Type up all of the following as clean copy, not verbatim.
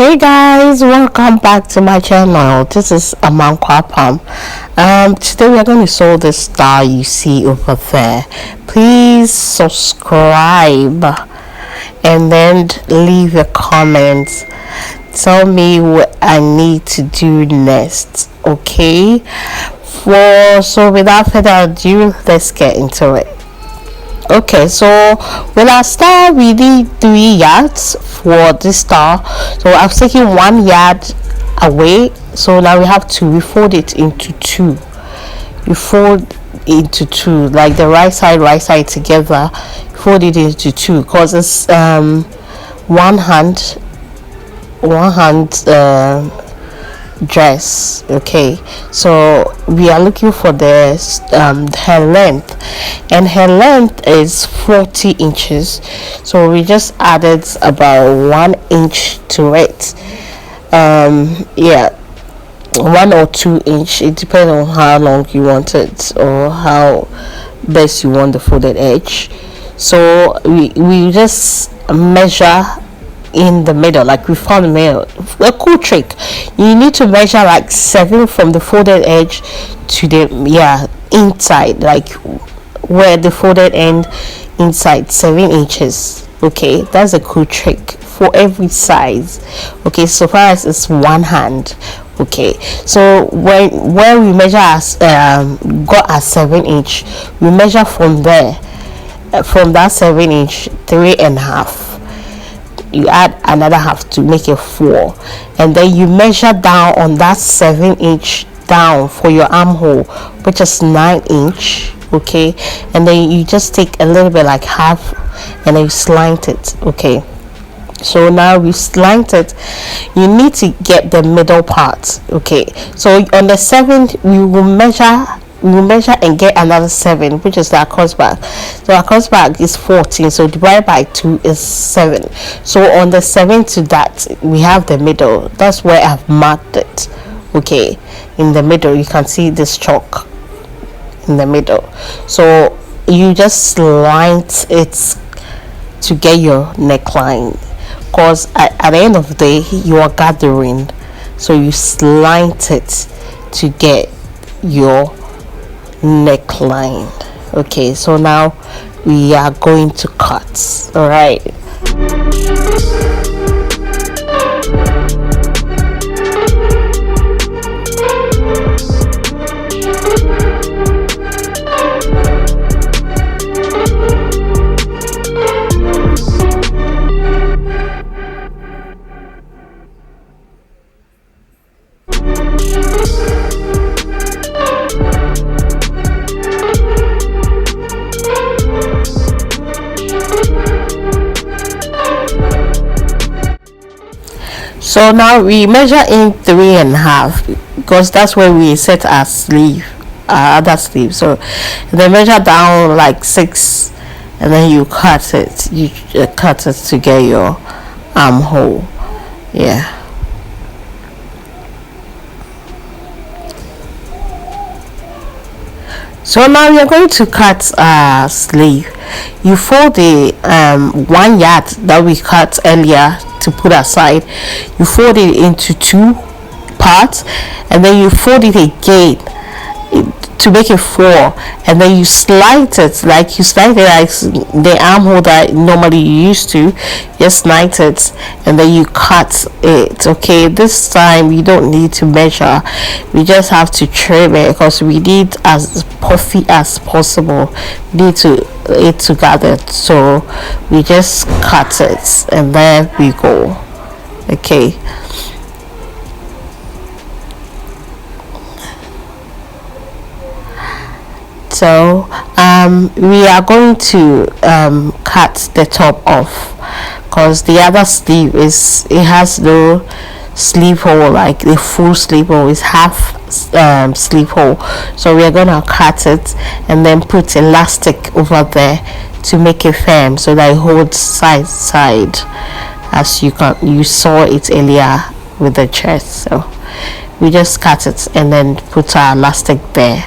Hey guys, welcome back to my channel. This is amanquahpam. Today we are going to sew the star you see over there. Please subscribe and then leave your comments. Tell me what I need to do next. Okay. So without further ado, let's get into it. Okay, so with our star we need 3 yards for this star. So I've taken 1 yard away, so now we have to fold it into 2. You fold into 2, like the right side together. Fold it into 2 because it's one hand dress. Okay, so we are looking for the her length, and her length is 40 inches, so we just added about 1 inch to it. 1 or 2 inch, it depends on how long you want it or how best you want the folded edge. So we just measure in the middle, like we found the middle. A cool trick, you need to measure like 7 from the folded edge to the inside, like where the folded end inside, 7 inches. Okay, that's a cool trick for every size. Okay, so far as it's 1 hand. Okay, so where we measure as got a 7 inch, we measure from there, from that 7 inch, 3.5. You add another half to make it 4, and then you measure down on that 7 inch down for your armhole, which is 9 inch. Okay, and then you just take a little bit, like half, and then you slant it. Okay, so now we slant it. You need to get the middle part. Okay, so on the 7th we will measure and get another 7, which is the across back. So across back is 14, so divided by 2 is 7. So on the 7th to that we have the middle. That's where I've marked it. Okay, in the middle you can see this chalk in the middle. So you just slant it to get your neckline, because at the end of the day you are gathering, so you slant it to get your neckline. Okay, so now we are going to cut. All right, so now we measure in 3.5, because that's where we set our sleeve, our other sleeve. So they measure down like 6, and then you cut it. You cut it to get your armhole. Yeah. So now we are going to cut our sleeve. You fold the 1 yard that we cut earlier to put aside. You fold it into 2 parts, and then you fold it again to make it 4, and then you slide it like the armhole that normally you used to. Just slide it, and then you cut it. Okay, this time you don't need to measure, we just have to trim it, because we need as puffy as possible. We need it to gather, so we just cut it and there we go. Okay, so we are going to cut the top off, because the other sleeve has no sleeve hole, like the full sleeve hole is half sleeve hole. So we are gonna cut it and then put elastic over there to make it firm, so that it holds side, as you saw it earlier with the chest. So we just cut it and then put our elastic there.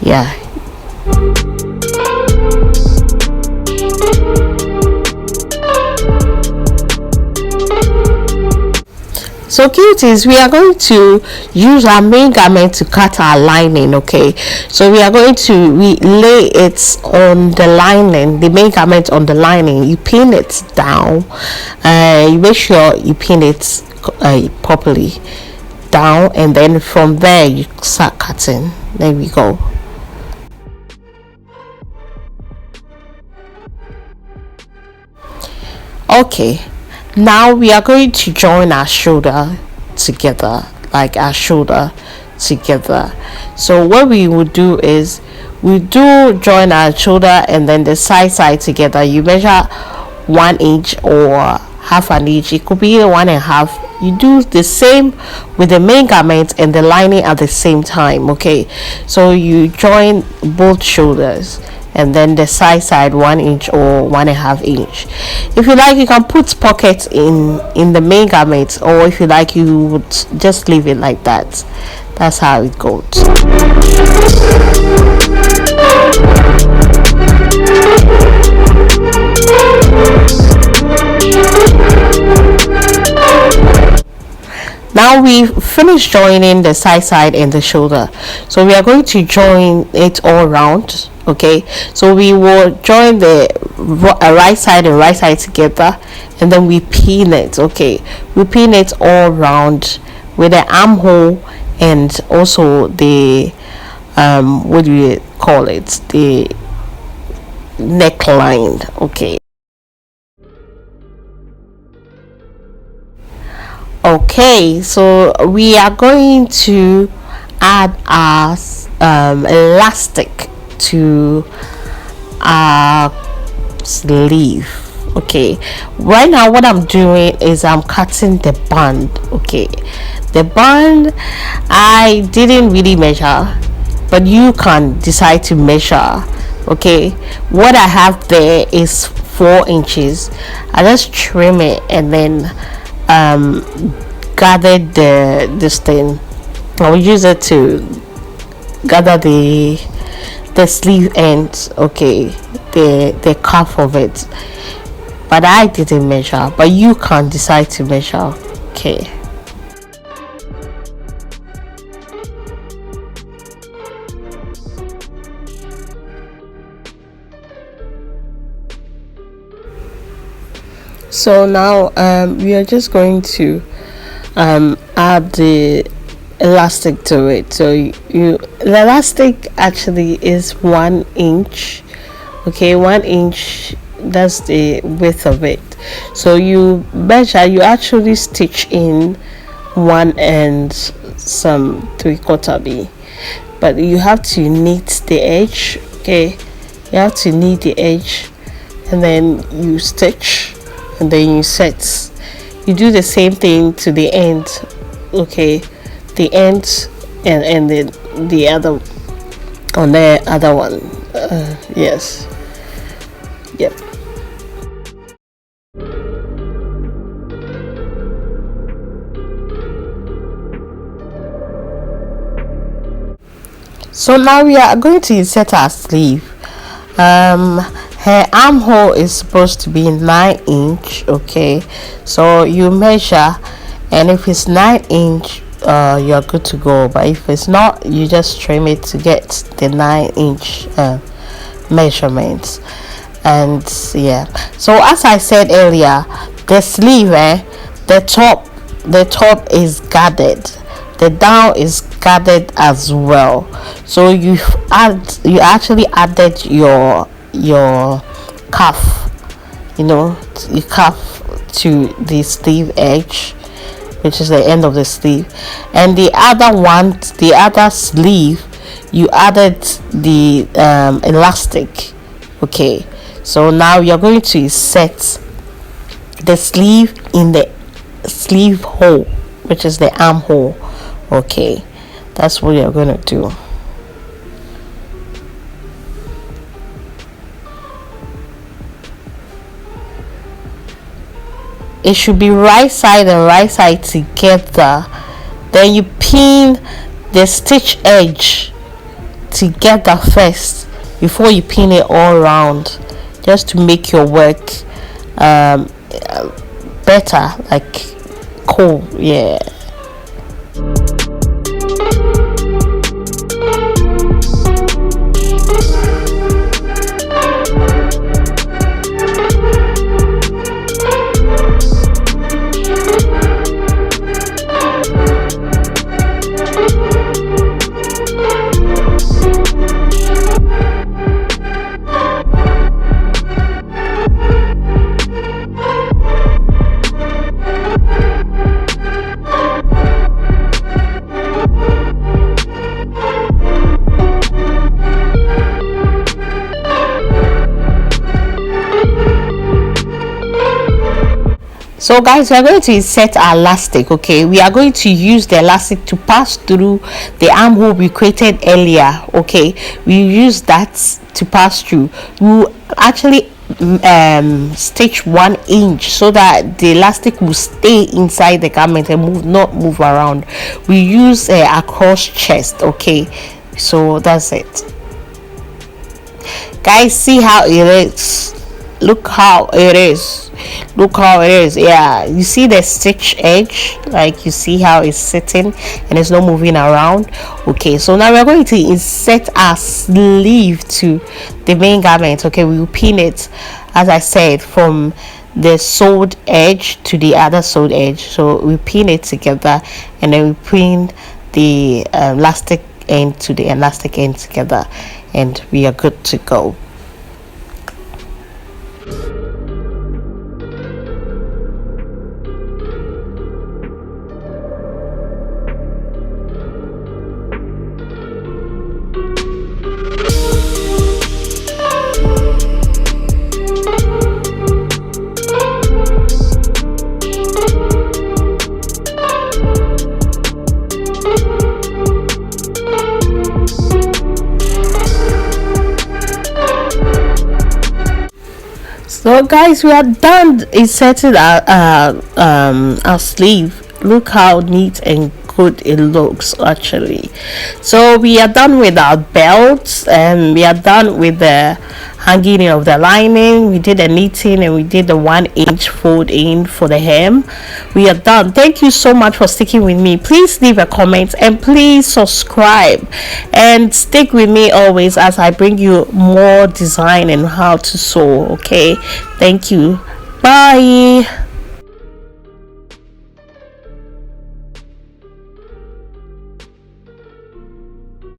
Yeah. So cuties, we are going to use our main garment to cut our lining. Okay, so we are going to lay it on the lining, the main garment on the lining. You pin it down, you make sure you pin it properly down, and then from there you start cutting. There we go. Okay, now we are going to join our shoulder together, like our shoulder together. So what we would do is we do join our shoulder and then the side together. You measure 1 inch or half an inch, it could be 1.5. You do the same with the main garment and the lining at the same time. Okay, so you join both shoulders and then the side 1 inch or 1.5 inch. If you like, you can put pockets in the main garment, or if you like, you would just leave it like that. That's how it goes. Now we finished joining the side and the shoulder, so we are going to join it all round. Okay, so we will join the right side and right side together, and then we pin it. Okay, we pin it all round with the armhole and also the what do you call it, the neckline. Okay. Okay, so we are going to add our elastic to our sleeve. Okay, right now what I'm doing is I'm cutting the band. Okay, the band I didn't really measure, but you can decide to measure. Okay, what I have there is 4 inches. I just trim it and then gather this thing. I will use it to gather the sleeve ends. Okay, the cuff of it, but I didn't measure, but you can decide to measure. Okay, so now we are just going to add the elastic to it. So the elastic actually is 1 inch. Okay, 1 inch, that's the width of it. So you measure, you actually stitch in 1 and some 3/4 B, but you have to knit the edge. Okay, you have to knit the edge and then you stitch and then you set. You do the same thing to the end. Okay, the end and the other on the other one. Yes, yep. So now we are going to insert our sleeve. Her armhole is supposed to be 9 inch. Okay, so you measure, and if it's 9 inch, you're good to go. But if it's not, you just trim it to get the 9 inch measurements. And yeah, so as I said earlier, the sleeve, the top is gathered, the down is gathered as well. So you actually added your cuff, you cuff to the sleeve edge, which is the end of the sleeve, and the other sleeve, you added the elastic. Okay, so now you're going to set the sleeve in the sleeve hole, which is the armhole. Okay, that's what you're going to do. It should be right side and right side together. Then you pin the stitch edge together first before you pin it all around, just to make your work better, like cool. Yeah. So guys, we are going to insert our elastic. Okay, we are going to use the elastic to pass through the armhole we created earlier. Okay, we use that to pass through. We will actually stitch 1 inch so that the elastic will stay inside the garment and not move around. We use across chest. Okay, so that's it, guys. See how it is. Look how it is. Look how it is. Yeah, you see the stitch edge, like you see how it's sitting and it's not moving around. Okay, so now we're going to insert our sleeve to the main garment. Okay, we will pin it, as I said, from the sewed edge to the other sewed edge. So we pin it together and then we pin the elastic end to the elastic end together, and we are good to go. So guys, we are done inserting our sleeve. Look how neat and good it looks actually. So we are done with our belts, and we are done with the hanging of the lining. We did the knitting and we did the 1 inch fold in for the hem. We are done. Thank you so much for sticking with me. Please leave a comment and please subscribe and stick with me always as I bring you more design and how to sew. Okay, thank you. Bye.